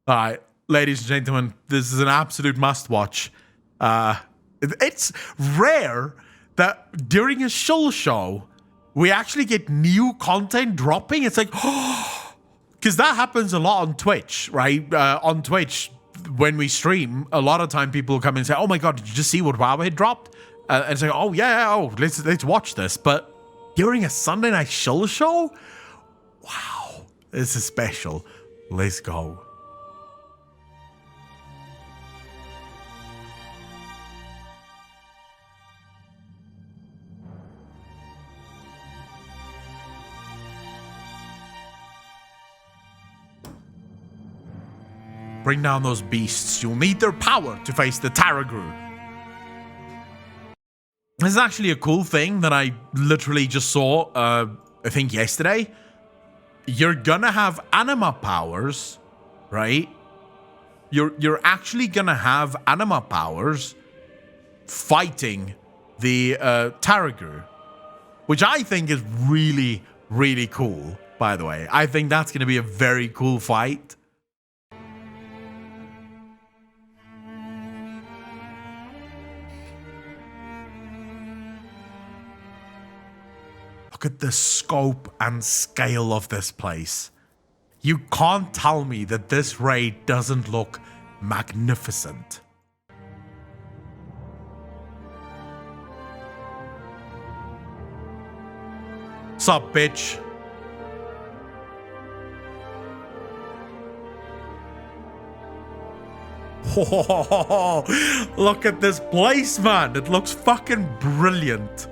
All right, ladies and gentlemen, this is an absolute must-watch. It's rare that during a show we actually get new content dropping. It's like, because that happens a lot on Twitch, right? On Twitch, when we stream, a lot of time people come and say, "Oh my god, did you just see what WoW had dropped?" And say, "Oh yeah, let's watch this." But during a Sunday night show, wow, this is special. Let's go. Bring down those beasts. You'll need their power to face the Tarragu. This is actually a cool thing that I literally just saw, I think yesterday. You're gonna have anima powers, right? You're actually gonna have anima powers fighting the Tarragu, which I think is really, really cool, by the way. I think that's gonna be a very cool fight. Look at the scope and scale of this place. You can't tell me that this raid doesn't look magnificent. Sup, bitch? Oh, look at this place, man. It looks fucking brilliant.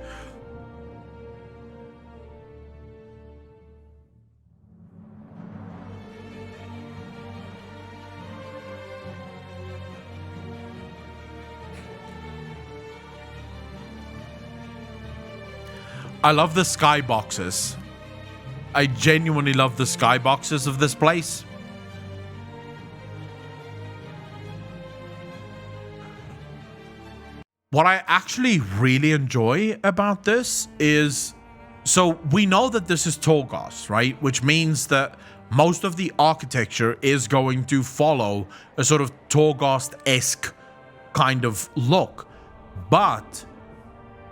I love the skyboxes. I genuinely love the skyboxes of this place. What I actually really enjoy about this is, so we know that this is Torghast, right? Which means that most of the architecture is going to follow a sort of Torghast-esque kind of look. But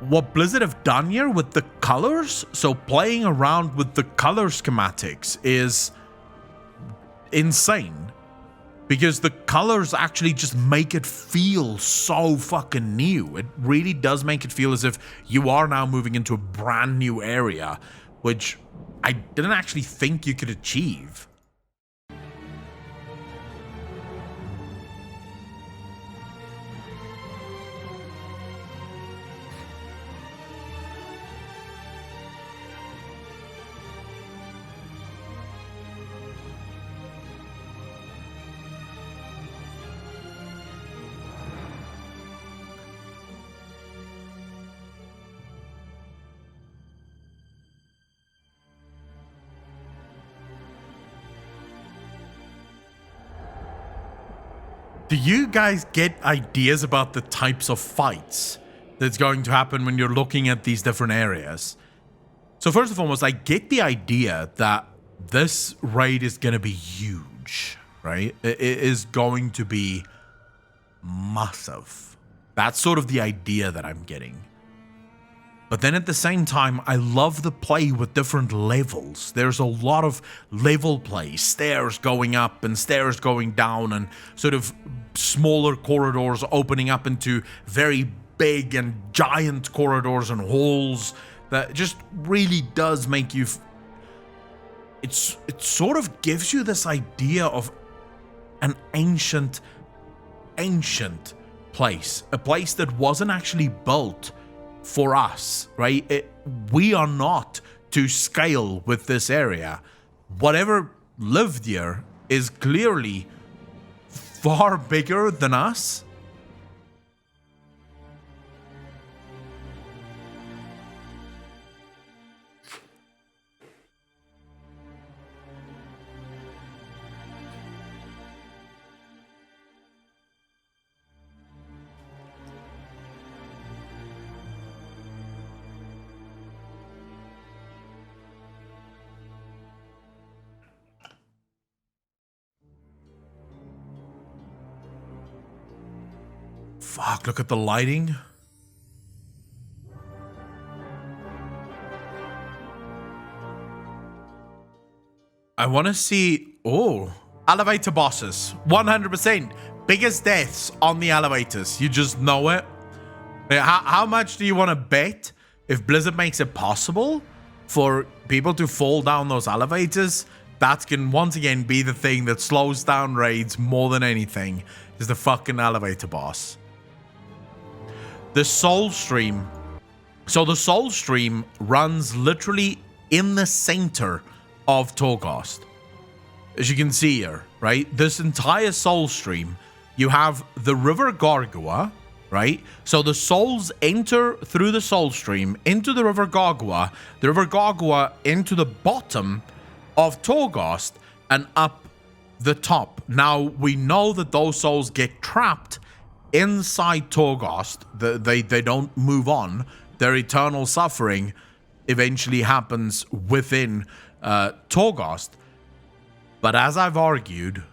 what Blizzard have done here with the colors, so playing around with the color schematics, is insane. Because the colors actually just make it feel so fucking new. It really does make it feel as if you are now moving into a brand new area, which I didn't actually think you could achieve. Do you guys get ideas about the types of fights that's going to happen when you're looking at these different areas? So first and foremost, I get the idea that this raid is going to be huge, right? It is going to be massive. That's sort of the idea that I'm getting. But then at the same time, I love the play with different levels. There's a lot of level play, stairs going up and stairs going down, and sort of smaller corridors opening up into very big and giant corridors and halls that just really does make you... It sort of gives you this idea of an ancient place. A place that wasn't actually built for us, right? We are not to scale with this area. Whatever lived here is clearly far bigger than us. Fuck, look at the lighting. I want to see... Oh, elevator bosses. 100%. Biggest deaths on the elevators. You just know it. How much do you want to bet if Blizzard makes it possible for people to fall down those elevators? That can once again be the thing that slows down raids more than anything, is the fucking elevator boss. The Soul Stream. So the Soul Stream runs literally in the center of Torghast. As you can see here, right? This entire Soul Stream, you have the River Gargua, right? So the souls enter through the Soul Stream into the River Gargua into the bottom of Torghast and up the top. Now, we know that those souls get trapped inside Torghast. They don't move on. Their eternal suffering eventually happens within Torghast. But as I've argued,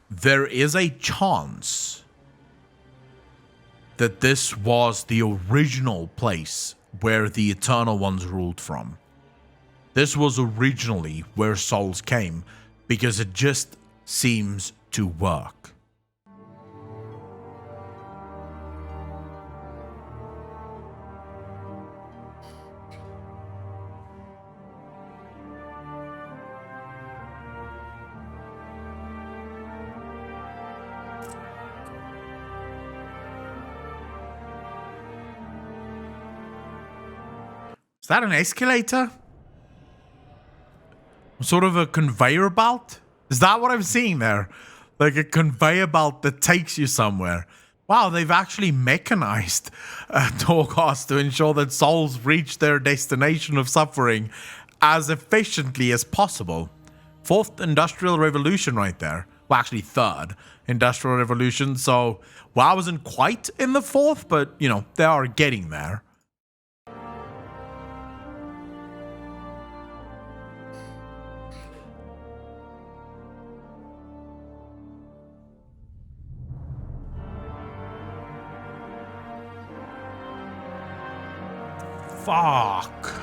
there is a chance that this was the original place where the Eternal Ones ruled from. This was originally where souls came, because it just seems to work. Is that an escalator? Sort of a conveyor belt? Is that what I'm seeing there? Like a conveyor belt that takes you somewhere. Wow, they've actually mechanized Torghast to ensure that souls reach their destination of suffering as efficiently as possible. Fourth Industrial Revolution right there. Well, actually third Industrial Revolution. So, well, I wasn't quite in the fourth, but, you know, they are getting there. Fuck.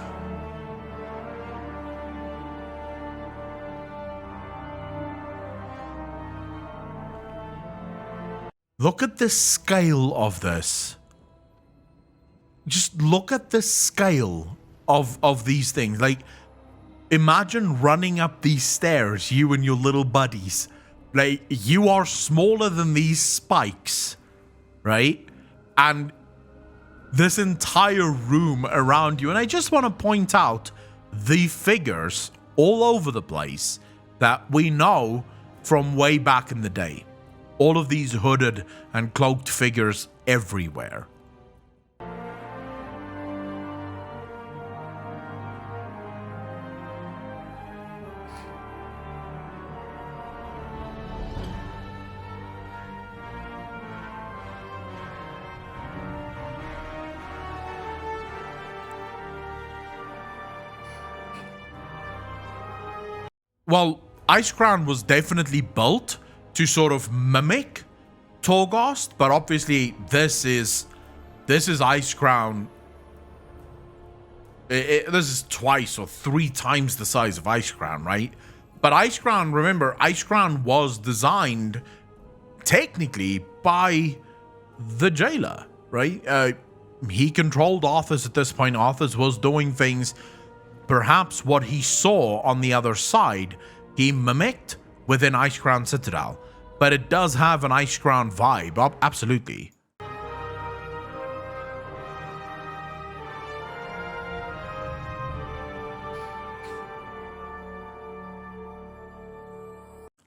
Look at the scale of this. Just look at the scale of these things. Like, imagine running up these stairs, you and your little buddies. Like, you are smaller than these spikes, right? And this entire room around you. And I just want to point out the figures all over the place that we know from way back in the day. All of these hooded and cloaked figures everywhere. Well, Icecrown was definitely built to sort of mimic Torghast, but obviously this is Icecrown. This is twice or three times the size of Icecrown, right? But Icecrown, remember, Icecrown was designed technically by the jailer, right? He controlled Arthas at this point. Arthas was doing things. Perhaps what he saw on the other side, he mimicked within Icecrown Citadel. But it does have an Icecrown vibe, absolutely.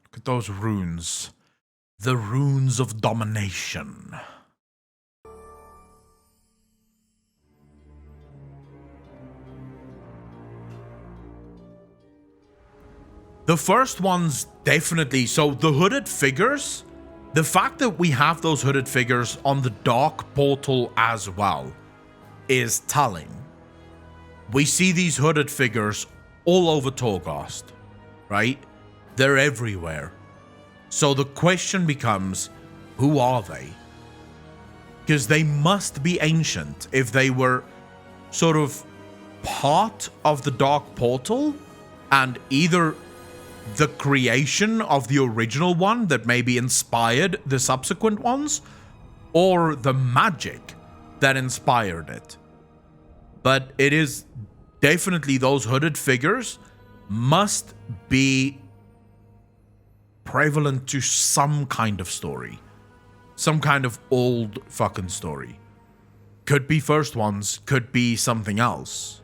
Look at those runes. The runes of domination. The first one's definitely, so the hooded figures, the fact that we have those hooded figures on the Dark Portal as well is telling. We see these hooded figures all over Torghast, right? They're everywhere. So the question becomes, who are they? Because they must be ancient if they were sort of part of the Dark Portal and either the creation of the original one that maybe inspired the subsequent ones, or the magic that inspired it. But it is definitely those hooded figures must be prevalent to some kind of story. Some kind of old fucking story. Could be first ones, could be something else.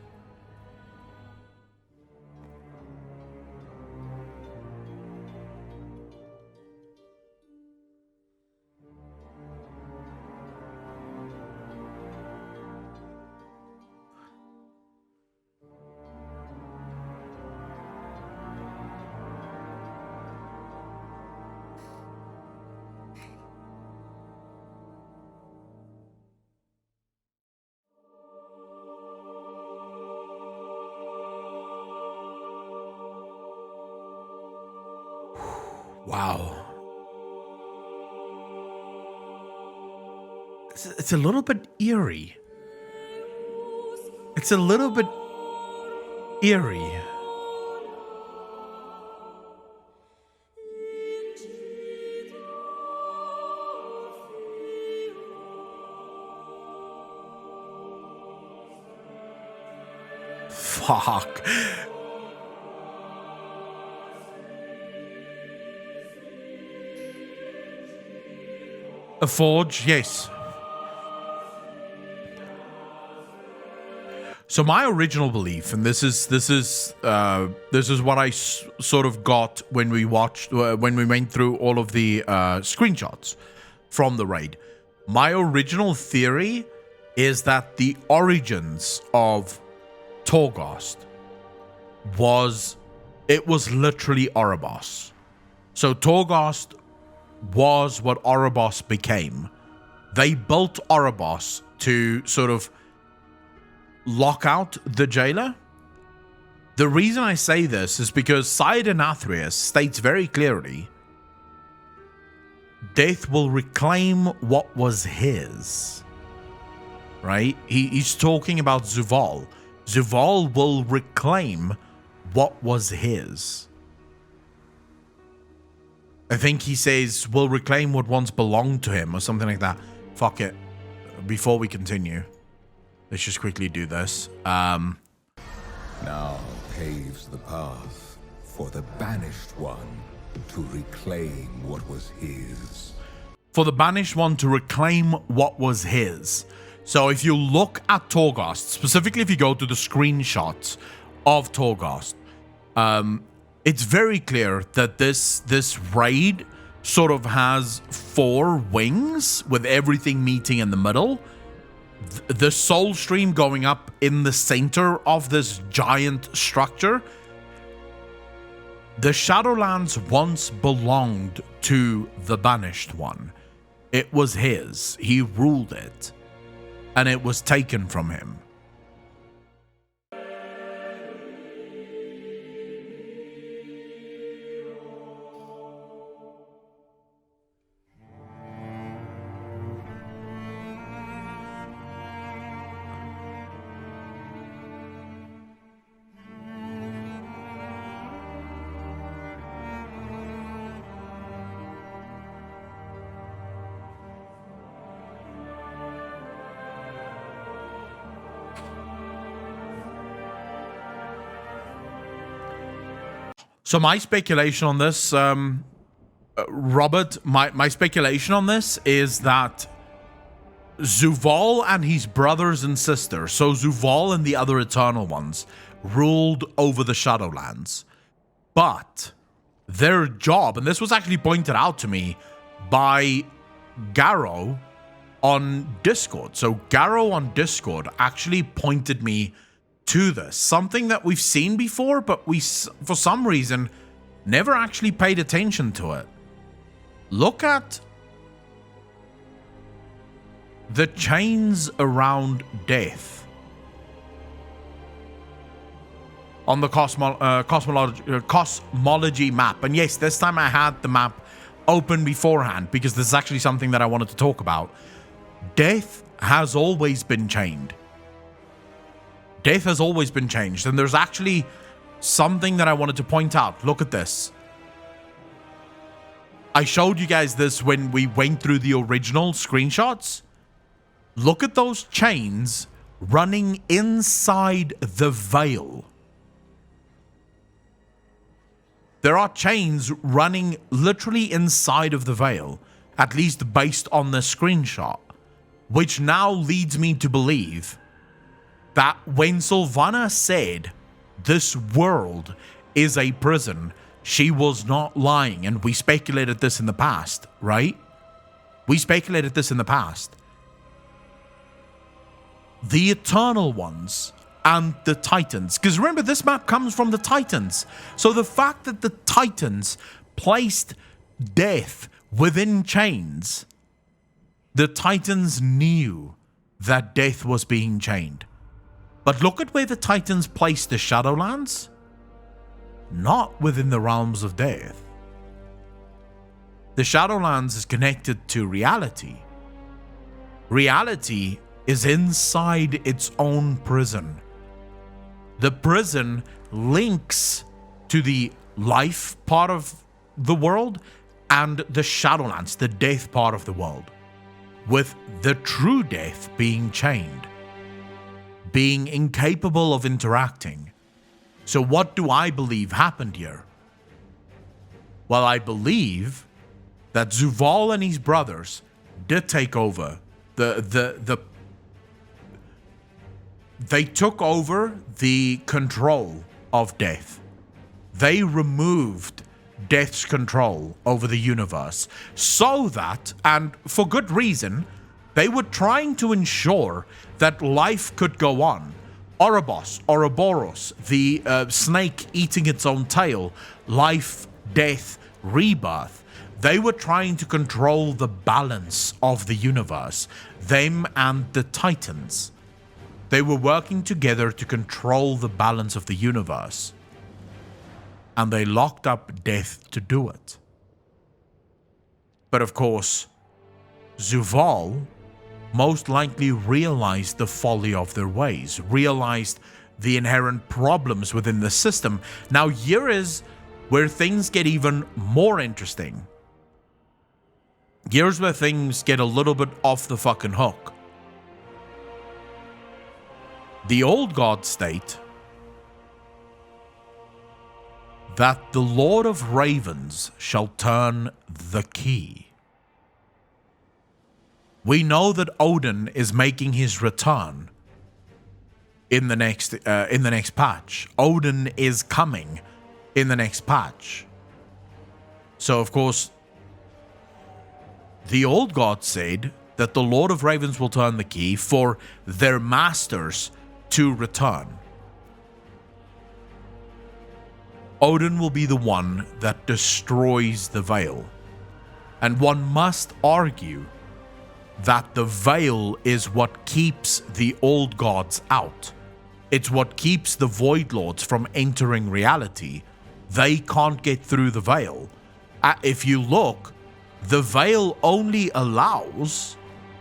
Wow. It's a little bit eerie. It's a little bit eerie. Fuck. A forge, yes. So my original belief, and this is what I sort of got when we watched when we went through all of the screenshots from the raid. My original theory is that the origins of Torghast was literally Oribos. So Torghast was what Oribos became. They built Oribos to sort of lock out the jailer. The reason I say this is because Athreus states very clearly, Death will reclaim what was his. Right? He's talking about Zuval. Zuval will reclaim what was his. I think he says, will reclaim what once belonged to him or something like that. Fuck it. Before we continue, let's just quickly do this. Now paves the path for the banished one to reclaim what was his. For the banished one to reclaim what was his. So if you look at Torghast, specifically if you go to the screenshots of Torghast, it's very clear that this raid sort of has 4 wings with everything meeting in the middle. The soul stream going up in the center of this giant structure. The Shadowlands once belonged to the Banished One. It was his. He ruled it. And it was taken from him. So my speculation on this, Robert, my speculation on this is that Zuval and his brothers and sisters, so Zuval and the other Eternal Ones, ruled over the Shadowlands. But their job, and this was actually pointed out to me by Garrow on Discord. So Garrow on Discord actually pointed me to this. Something that we've seen before, but we, for some reason, never actually paid attention to it. Look at the chains around Death on the cosmology map. And yes, this time I had the map open beforehand because this is actually something that I wanted to talk about. Death has always been chained. Death has always been changed. And there's actually something that I wanted to point out. Look at this. I showed you guys this when we went through the original screenshots. Look at those chains running inside the veil. There are chains running literally inside of the veil, at least based on the screenshot, which now leads me to believe that when Sylvana said this world is a prison, she was not lying. And we speculated this in the past, right? We speculated this in the past. The Eternal Ones and the Titans. Because remember, this map comes from the Titans. So the fact that the Titans placed death within chains, the Titans knew that death was being chained. But look at where the Titans placed the Shadowlands. Not within the realms of death. The Shadowlands is connected to reality. Reality is inside its own prison. The prison links to the life part of the world and the Shadowlands, the death part of the world, with the true death being chained, being incapable of interacting. So what do I believe happened here? Well, I believe that Zuval and his brothers did take over they took over the control of death. They removed death's control over the universe so that, and for good reason, they were trying to ensure that life could go on. Ouroboros, Ouroboros, the snake eating its own tail, life, death, rebirth. They were trying to control the balance of the universe, them and the Titans. They were working together to control the balance of the universe. And they locked up death to do it. But of course, Zuval most likely realized the folly of their ways, realized the inherent problems within the system. Now here is where things get even more interesting. Here's where things get a little bit off the fucking hook. The old gods state that the Lord of Ravens shall turn the key. We know that Odin is making his return in the next patch. Odin is coming in the next patch. So of course, the old gods said that the Lord of Ravens will turn the key for their masters to return. Odin will be the one that destroys the veil. And one must argue that the veil is what keeps the old gods out. It's what keeps the Void Lords from entering reality. They can't get through the veil. If you look, the veil only allows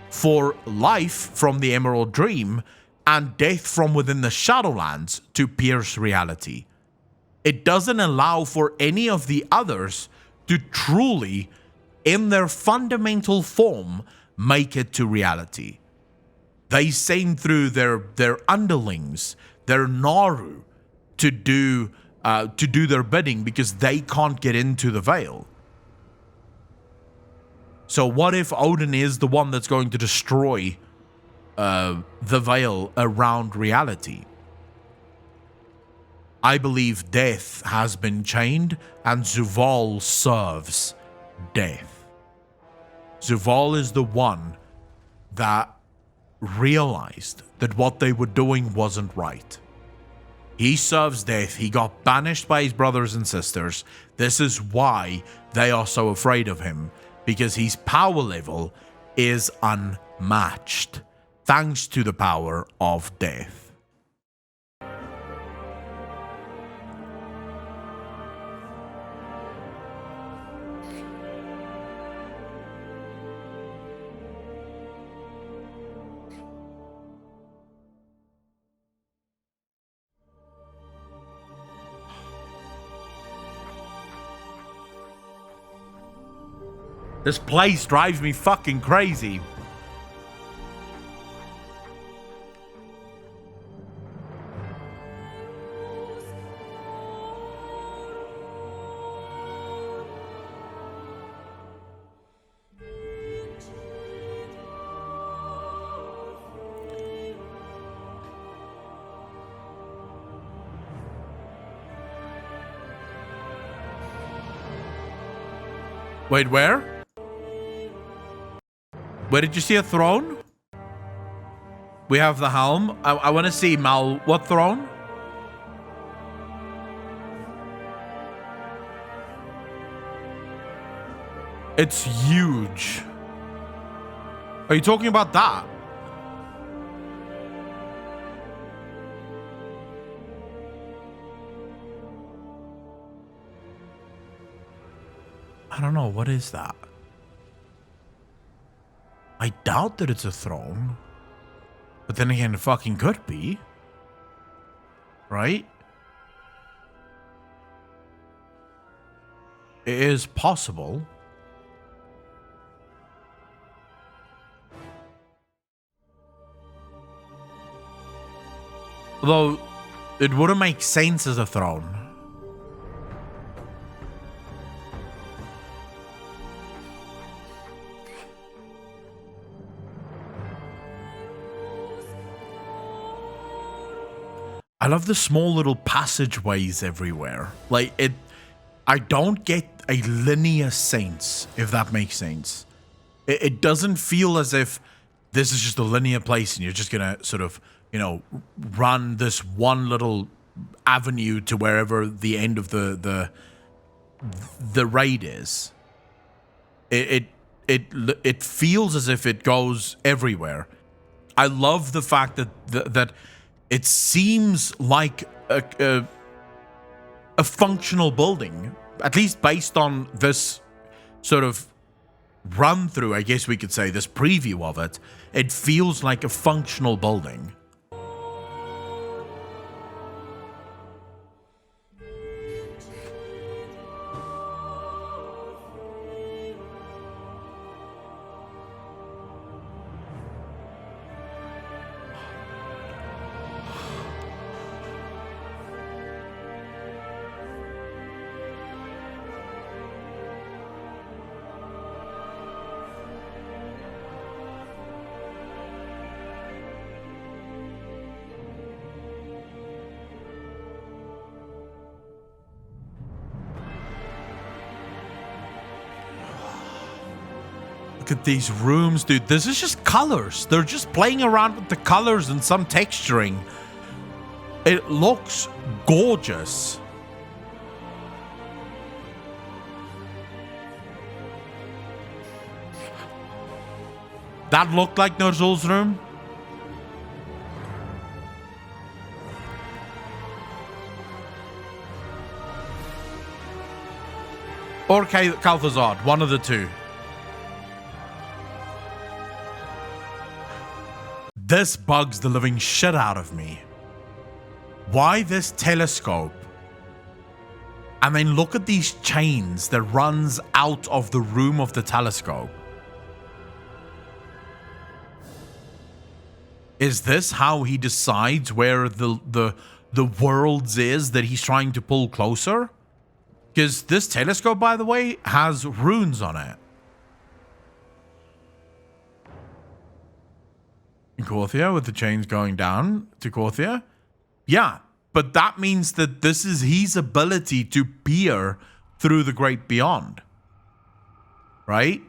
for life from the Emerald Dream and death from within the Shadowlands to pierce reality. It doesn't allow for any of the others to truly, in their fundamental form, make it to reality. They send through their underlings, their Naru, to do their bidding because they can't get into the veil. So what if Odin is the one that's going to destroy the veil around reality? I believe death has been chained and Zuval serves death. Zuval is the one that realized that what they were doing wasn't right. He serves death. He got banished by his brothers and sisters. This is why they are so afraid of him, because his power level is unmatched, thanks to the power of death. This place drives me fucking crazy. Wait, where? Where did you see a throne? We have the helm. I want to see, Mal, what throne? It's huge. Are you talking about that? I don't know. What is that? I doubt that it's a throne. But then again, it fucking could be. Right? It is possible. Although, it wouldn't make sense as a throne. I love the small little passageways everywhere. Like, I don't get a linear sense, if that makes sense. It doesn't feel as if this is just a linear place and you're just gonna sort of, you know, run this one little avenue to wherever the end of the raid is. It feels as if it goes everywhere. I love the fact that it seems like a functional building, at least based on this sort of run through, I guess we could say, this preview of it. It feels like a functional building. Look at these rooms, dude. This is just colors. They're just playing around with the colors and some texturing. It looks gorgeous. That looked like Ner'zhul's room. Or Kalthazard, one of the two. This bugs the living shit out of me. Why this telescope? And then look at these chains that runs out of the room of the telescope. Is this how he decides where the worlds is that he's trying to pull closer? Because this telescope, by the way, has runes on it. In Korthia, with the chains going down to Korthia? Yeah, but that means that this is his ability to peer through the great beyond. Right?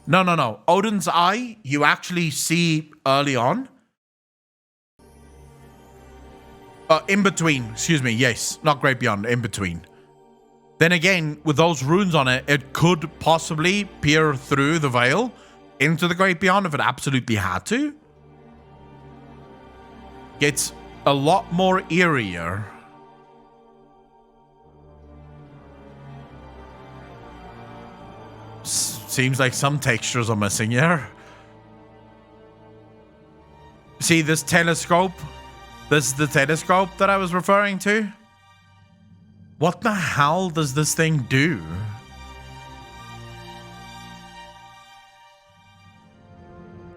No. Odin's Eye, you actually see early on. In between, excuse me, yes. Not Great Beyond, in between. Then again, with those runes on it, it could possibly peer through the veil into the Great Beyond if it absolutely had to. Gets a lot more eerier. seems like some textures are missing here. See this telescope? This is the telescope that I was referring to. What the hell does this thing do?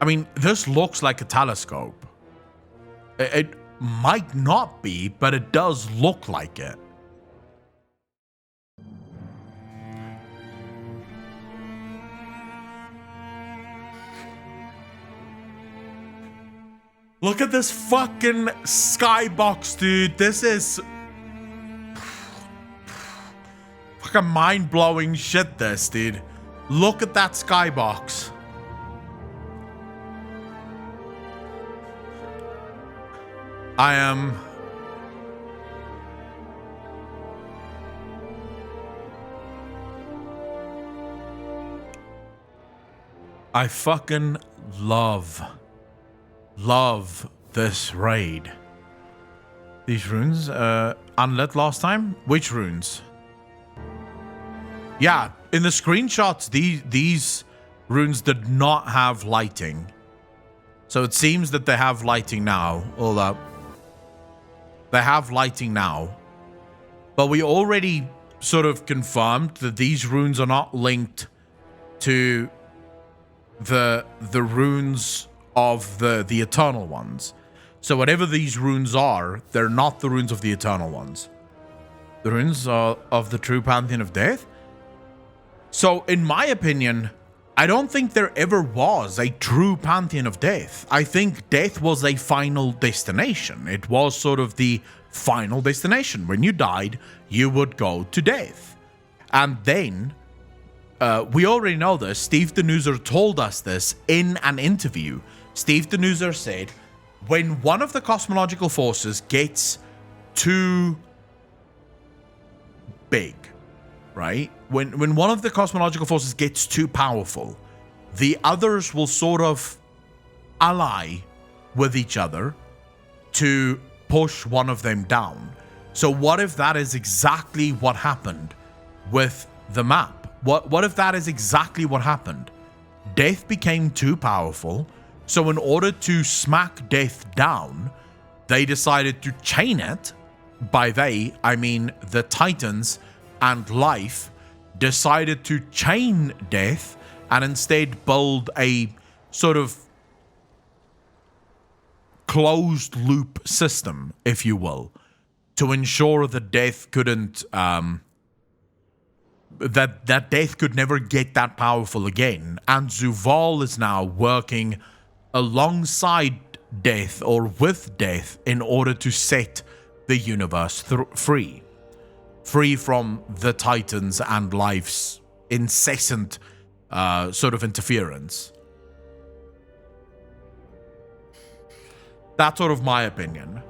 I mean, this looks like a telescope. It might not be, but it does look like it. Look at this fucking skybox, dude. This is fucking mind-blowing shit, this, dude. Look at that skybox. I fucking love this raid. These runes, unlit last time? Which runes? Yeah, in the screenshots, these runes did not have lighting. So it seems that they have lighting now. Hold up. They have lighting now. But we already sort of confirmed that these runes are not linked to the runes of the eternal ones. So whatever these runes are, they're not the runes of the eternal ones. The runes are of the true pantheon of death. So in my opinion, I don't think there ever was a true pantheon of death. I think death was a final destination. It was sort of the final destination. When you died, you would go to death. And then we already know this. Steve Denuser told us this in an interview. Steve Denuser said, when one of the cosmological forces gets too big, right? When one of the cosmological forces gets too powerful, the others will sort of ally with each other to push one of them down. So what if that is exactly what happened with the map? What if that is exactly what happened? Death became too powerful, so in order to smack death down, they decided to chain it. By they, I mean the Titans and life decided to chain death and instead build a sort of closed loop system, if you will, to ensure that death couldn't that death could never get that powerful again. And Zuval is now working alongside death or with death in order to set the universe free from the Titans and life's incessant sort of interference. That's sort of my opinion.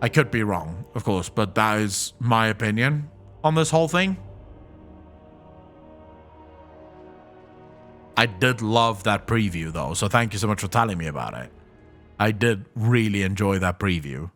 I could be wrong, of course, but that is my opinion on this whole thing. I did love that preview, though, so thank you so much for telling me about it. I did really enjoy that preview.